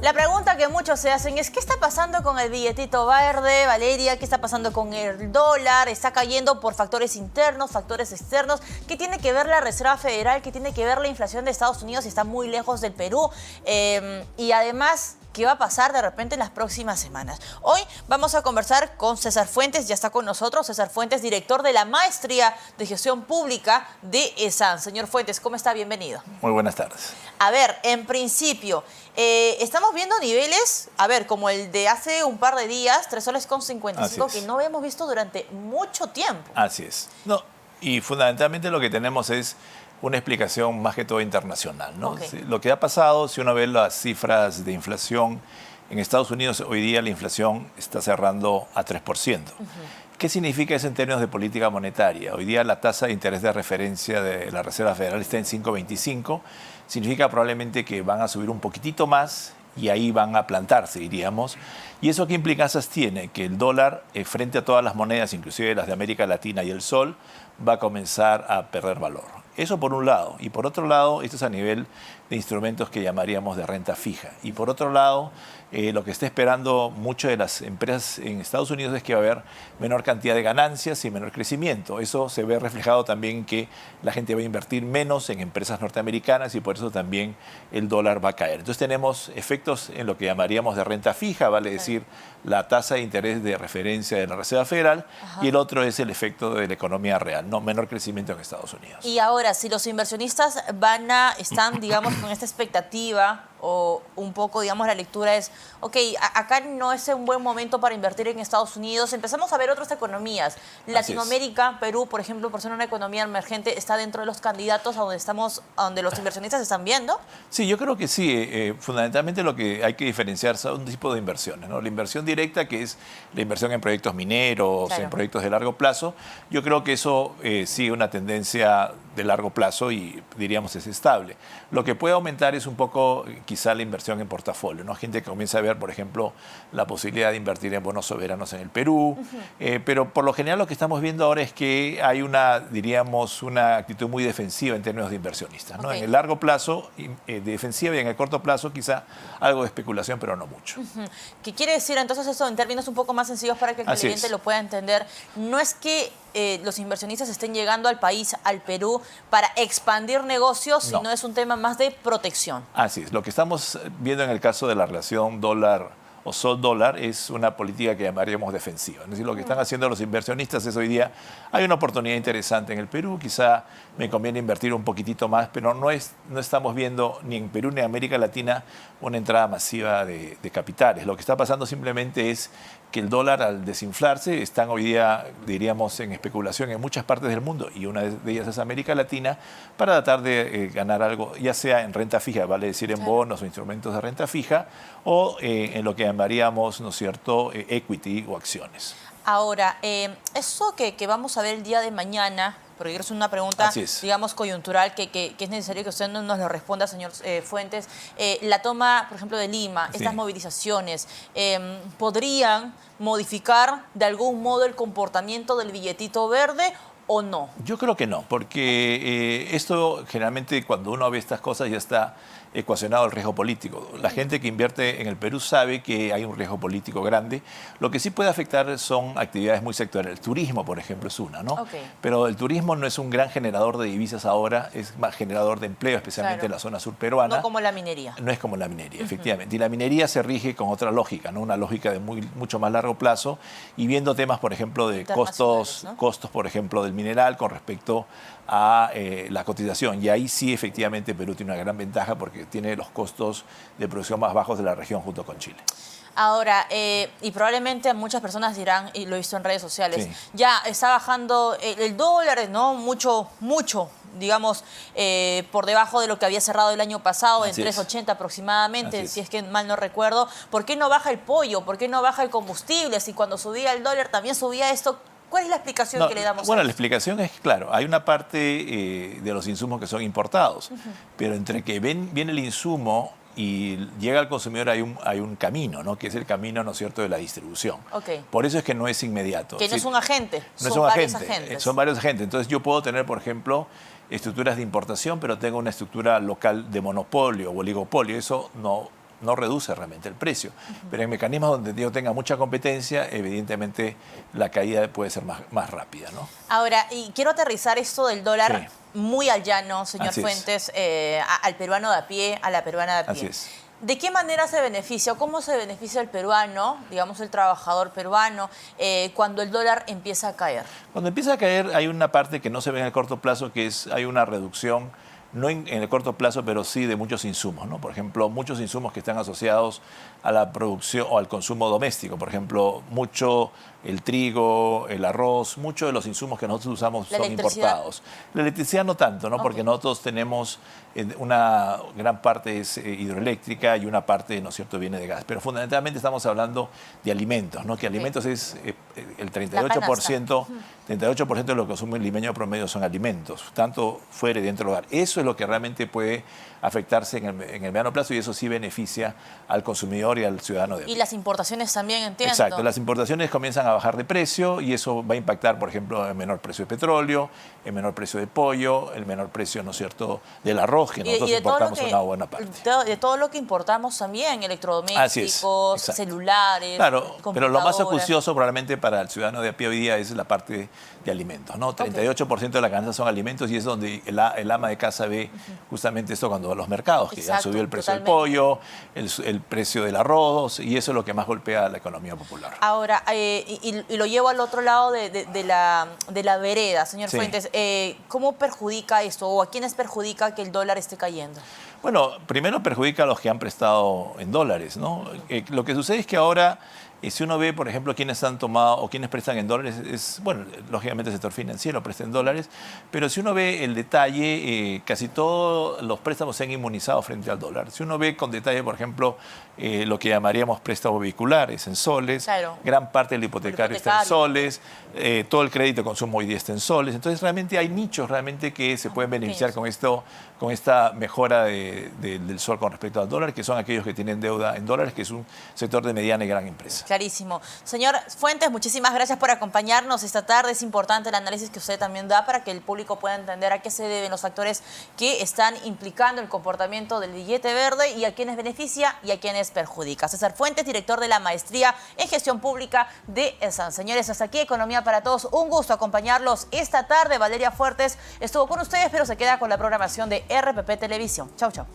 La pregunta que muchos se hacen es, ¿qué está pasando con el billetito verde, Valeria? ¿Qué está pasando con el dólar? ¿Está cayendo por factores internos, factores externos? ¿Qué tiene que ver la Reserva Federal? ¿Qué tiene que ver la inflación de Estados Unidos? Está muy lejos del Perú. Y además, ¿qué va a pasar de repente en las próximas semanas? Hoy vamos a conversar con César Fuentes, ya está con nosotros. César Fuentes, director de la Maestría de Gestión Pública de ESAN. Señor Fuentes, ¿cómo está? Bienvenido. Muy buenas tardes. A ver, en principio, estamos viendo niveles, como el de hace un par de días, 3,55 soles, que no habíamos visto durante mucho tiempo. Así es. No, y fundamentalmente lo que tenemos es una explicación más que todo internacional, ¿no? Okay. Lo que ha pasado, si uno ve las cifras de inflación, en Estados Unidos hoy día la inflación está cerrando a 3%. ¿Qué significa eso en términos de política monetaria? Hoy día la tasa de interés de referencia de la Reserva Federal está en 5,25. Significa probablemente que van a subir un poquitito más y ahí van a plantarse, diríamos. ¿Y eso qué implicancias tiene? Que el dólar, frente a todas las monedas, inclusive las de América Latina y el sol, va a comenzar a perder valor. Eso por un lado. Y por otro lado, esto es a nivel de instrumentos que llamaríamos de renta fija. Y por otro lado, lo que está esperando muchas de las empresas en Estados Unidos es que va a haber menor cantidad de ganancias y menor crecimiento. Eso se ve reflejado también en que la gente va a invertir menos en empresas norteamericanas y por eso también el dólar va a caer. Entonces tenemos efectos en lo que llamaríamos de renta fija, vale decir, la tasa de interés de referencia de la Reserva Federal, y el otro es el efecto de la economía real, no menor crecimiento en Estados Unidos. Y ahora, si los inversionistas están, digamos, con esta expectativa, o un poco, digamos, la lectura es, ok, acá no es un buen momento para invertir en Estados Unidos, empezamos a ver otras economías. Latinoamérica, Perú, por ejemplo, por ser una economía emergente, ¿está dentro de los candidatos a donde los inversionistas están viendo? Sí, yo creo que sí. Fundamentalmente lo que hay que diferenciar son un tipo de inversiones, ¿no? La inversión directa, que es la inversión en proyectos mineros, claro, en proyectos de largo plazo. Yo creo que eso sigue una tendencia de largo plazo y diríamos es estable. Lo que puede aumentar es un poco quizá la inversión en portafolio, ¿no? Gente que comienza a ver, por ejemplo, la posibilidad de invertir en bonos soberanos en el Perú, pero por lo general lo que estamos viendo ahora es que hay diríamos, una actitud muy defensiva en términos de inversionistas, ¿no? En el largo plazo, defensiva, y en el corto plazo quizá algo de especulación, pero no mucho. ¿Qué quiere decir entonces eso en términos un poco más sencillos para que el cliente lo pueda entender? No es que los inversionistas estén llegando al país, al Perú, para expandir negocios, sino es un tema más de protección. Así es. Lo que estamos viendo en el caso de la relación dólar o sol-dólar es una política que llamaríamos defensiva. Es decir, lo que están haciendo los inversionistas es hoy día, hay una oportunidad interesante en el Perú, quizá me conviene invertir un poquitito más, pero no estamos viendo ni en Perú ni en América Latina una entrada masiva de capitales. Lo que está pasando simplemente es que el dólar, al desinflarse, están hoy día, diríamos, en especulación en muchas partes del mundo, y una de ellas es América Latina, para tratar de ganar algo, ya sea en renta fija, vale decir en bonos o instrumentos de renta fija, o en lo que llamaríamos, ¿no es cierto?, equity o acciones. Ahora, eso que vamos a ver el día de mañana, porque es una pregunta, digamos, coyuntural, que es necesario que usted nos lo responda, señor Fuentes. La toma, por ejemplo, de Lima, estas movilizaciones, ¿podrían modificar de algún modo el comportamiento del billetito verde o no? Yo creo que no, porque esto generalmente cuando uno ve estas cosas ya está ecuacionado el riesgo político. La gente que invierte en el Perú sabe que hay un riesgo político grande. Lo que sí puede afectar son actividades muy sectoriales. El turismo, por ejemplo, es una, ¿no? Pero el turismo no es un gran generador de divisas ahora, es más generador de empleo, especialmente en la zona sur peruana. No como la minería. No es como la minería, efectivamente. Y la minería se rige con otra lógica, ¿no? Una lógica de mucho más largo plazo, y viendo temas, por ejemplo, de costos, por ejemplo, del mineral con respecto a la cotización. Y ahí sí, efectivamente, Perú tiene una gran ventaja porque tiene los costos de producción más bajos de la región junto con Chile. Ahora, y probablemente muchas personas dirán, y lo he visto en redes sociales, ya está bajando el dólar, ¿no? Mucho, digamos, por debajo de lo que había cerrado el año pasado, en 3,80 aproximadamente, si es que mal no recuerdo. ¿Por qué no baja el pollo? ¿Por qué no baja el combustible? Si cuando subía el dólar también subía esto. ¿Cuál es la explicación que le damos? Bueno, la explicación es, claro, hay una parte de los insumos que son importados, pero entre que viene el insumo y llega al consumidor hay un camino, ¿no? Que es el camino, ¿no es cierto?, de la distribución. Por eso es que no es inmediato. Que no es un agente, son varios agentes. Son varios agentes. Entonces yo puedo tener, por ejemplo, estructuras de importación, pero tengo una estructura local de monopolio o oligopolio. Eso no no reduce realmente el precio. Pero en mecanismos donde yo tenga mucha competencia, evidentemente la caída puede ser más rápida, ¿no? Ahora, y quiero aterrizar esto del dólar muy al llano, señor Así Fuentes, al peruano de a pie, a la peruana de a pie. Así es. ¿De qué manera se beneficia o cómo se beneficia el peruano, digamos el trabajador peruano, cuando el dólar empieza a caer? Cuando empieza a caer hay una parte que no se ve en el corto plazo, que es hay una reducción, no en el corto plazo, pero sí de muchos insumos, ¿no? Por ejemplo, muchos insumos que están asociados a la producción o al consumo doméstico. Por ejemplo, mucho el trigo, el arroz, muchos de los insumos que nosotros usamos son importados. La electricidad no tanto, ¿no? Porque nosotros tenemos una gran parte es hidroeléctrica y una parte, ¿no es cierto?, viene de gas. Pero fundamentalmente estamos hablando de alimentos, ¿no? Que alimentos es el 38%, 38% de lo que consume el limeño promedio son alimentos, tanto fuera y dentro del hogar. Eso es lo que realmente puede afectarse en el mediano plazo y eso sí beneficia al consumidor y al ciudadano de a pie. Y las importaciones también, entiendo. Exacto, las importaciones comienzan a bajar de precio y eso va a impactar, por ejemplo, el menor precio de petróleo, el menor precio de pollo, el menor precio, ¿no es cierto?, del arroz, que nosotros importamos una buena parte. De todo lo que importamos también, electrodomésticos, celulares, claro, pero lo más acucioso probablemente para el ciudadano de a pie hoy día es la parte de alimentos, ¿no? 38% de la ganancia son alimentos y es donde el ama de casa ve justamente esto cuando va a los mercados, que ya subió el precio del pollo, el precio del arroz y eso es lo que más golpea a la economía popular. Ahora, y lo llevo al otro lado de la vereda, señor Fuentes. ¿Cómo perjudica esto o a quiénes perjudica que el dólar esté cayendo? Bueno, primero perjudica a los que han prestado en dólares, ¿no? Lo que sucede es que ahora, si uno ve, por ejemplo, quiénes han tomado o quiénes prestan en dólares, bueno, lógicamente el sector financiero presta en dólares, pero si uno ve el detalle, casi todos los préstamos se han inmunizado frente al dólar. Si uno ve con detalle, por ejemplo, lo que llamaríamos préstamos vehiculares en soles, gran parte del hipotecario está en soles, todo el crédito de consumo hoy día está en soles, entonces realmente hay nichos realmente que se pueden beneficiar con esto, con esta mejora del sol con respecto al dólar, que son aquellos que tienen deuda en dólares, que es un sector de mediana y gran empresa. Clarísimo. Señor Fuentes, muchísimas gracias por acompañarnos esta tarde. Es importante el análisis que usted también da para que el público pueda entender a qué se deben los factores que están implicando el comportamiento del billete verde y a quienes beneficia y a quienes perjudica. César Fuentes, director de la Maestría en Gestión Pública de ESAN. Señores, hasta aquí Economía para Todos. Un gusto acompañarlos esta tarde. Valeria Fuertes estuvo con ustedes, pero se queda con la programación de RPP Televisión. Chau, chau.